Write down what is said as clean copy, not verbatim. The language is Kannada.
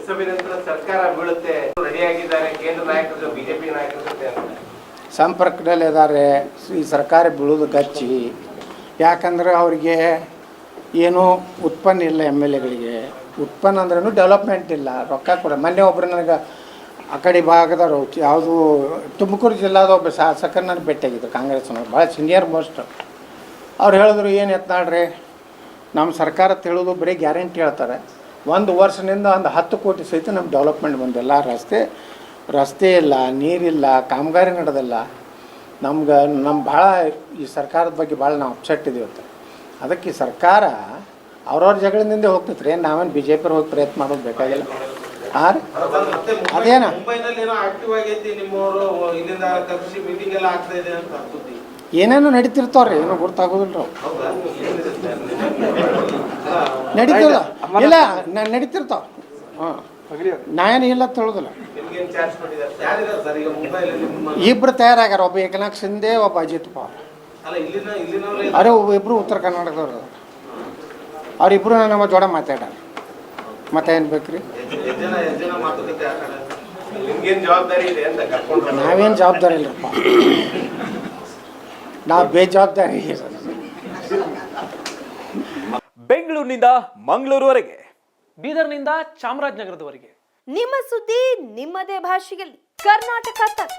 ಲೋಕಸಭೆ ನಂತರ ಸರ್ಕಾರ ಬೀಳುತ್ತೆ, ರೆಡಿಯಾಗಿದ್ದಾರೆ ಕೇಂದ್ರ ನಾಯಕರು, ಬಿಜೆಪಿ ನಾಯಕರ ಜೊತೆ ಸಂಪರ್ಕದಲ್ಲಿ ಇದ್ದಾರೆ. ಈ ಸರ್ಕಾರ ಬೀಳೋದು ಗಚ್ಚಿ. ಯಾಕಂದ್ರೆ ಅವರಿಗೆ ಏನೂ ಉತ್ಪನ್ನ ಇಲ್ಲ. ಎಮ್ ಎಲ್ ಎಗಳಿಗೆ ಉತ್ಪನ್ನ ಅಂದ್ರೂ ಡೆವಲಪ್ಮೆಂಟ್ ಇಲ್ಲ, ರೊಕ್ಕ ಕೊಡ. ಮೊನ್ನೆ ಒಬ್ಬರು ನನಗೆ ಆ ಕಡೆ ಭಾಗದವರು ಯಾವುದು ತುಮಕೂರು ಜಿಲ್ಲಾದ ಒಬ್ಬ ಶಾಸಕರು ನನಗೆ ಭೇಟಿಯಾಗಿದ್ದರು, ಕಾಂಗ್ರೆಸ್ನವ್ರು, ಭಾಳ ಸೀನಿಯರ್ ಮೋಸ್ಟ್. ಅವ್ರು ಹೇಳಿದ್ರು, ಏನು ಎತ್ನಾಳ್ರಿ ನಮ್ಮ ಸರ್ಕಾರ ತಿಳಿದು ಬರೀ ಗ್ಯಾರಂಟಿ ಹೇಳ್ತಾರೆ. ಒಂದು ವರ್ಷದಿಂದ ಒಂದು 10 ಕೋಟಿ ಸಹಿತ ನಮ್ಗೆ ಡೆವಲಪ್ಮೆಂಟ್ ಬಂದಿಲ್ಲ. ರಸ್ತೆ ಇಲ್ಲ, ನೀರಿಲ್ಲ, ಕಾಮಗಾರಿ ನಡೆದಿಲ್ಲ. ನಮ್ಮ ಭಾಳ ಈ ಸರ್ಕಾರದ ಬಗ್ಗೆ ಭಾಳ ನಾವು ಅಪ್ಸೆಟ್ ಇದೀವಿ ಅಂತ. ಅದಕ್ಕೆ ಈ ಸರ್ಕಾರ ಅವ್ರವ್ರ ಜಗಳಿಂದ ಹೋಗ್ತೈತೆ ರೀ. ನಾವೇನು ಬಿ ಜೆ ಪಿ ಹೋಗಿ ಪ್ರಯತ್ನ ಮಾಡೋದು ಬೇಕಾಗಿಲ್ಲ. ಹಾಂ ರೀ, ಅದೇನು ಏನೇನೋ ನಡೀತಿರ್ತಾವ್ರಿ, ಏನೋ ಗೊತ್ತಾಗೋದಿಲ್ಲ. ನಡೀತಿಲ್ಲ ಇಲ್ಲ, ನಡೀತಿರ್ತಾವ. ಹಾಂ, ನಾ ಏನು ಇಲ್ಲ ತಿಳಿದಿಲ್ಲ. ಇಬ್ಬರು ತಯಾರಾಗ್ಯಾರ, ಒಬ್ಬ ಏಕನಾಥ್ ಶಿಂದೆ, ಒಬ್ಬ ಅಜಿತ್ ಪವಾರ್. ಅರೆ ಇಬ್ಬರು ಉತ್ತರ ಕರ್ನಾಟಕದವ್ರು. ಅವರಿಬ್ಬರು ನಮ್ಮ ಜೋಡ ಮಾತಾಡ್ಯಾರ. ಮತ್ತೇನು ಬೇಕು ರೀ? ನಾವೇನು ಜವಾಬ್ದಾರಿ ಇಲ್ಲಪ್ಪ, ನಾವು ಬೇಜವಾಬ್ದಾರಿ. ಬೆಂಗಳೂರಿನಿಂದ ಮಂಗಳೂರುವರೆಗೆ, ಬೀದರ್ನಿಂದ ಚಾಮರಾಜನಗರದವರೆಗೆ ನಿಮ್ಮ ಸುದ್ದಿ ನಿಮ್ಮದೇ ಭಾಷೆಯಲ್ಲಿ. ಕರ್ನಾಟಕ ತಕ್.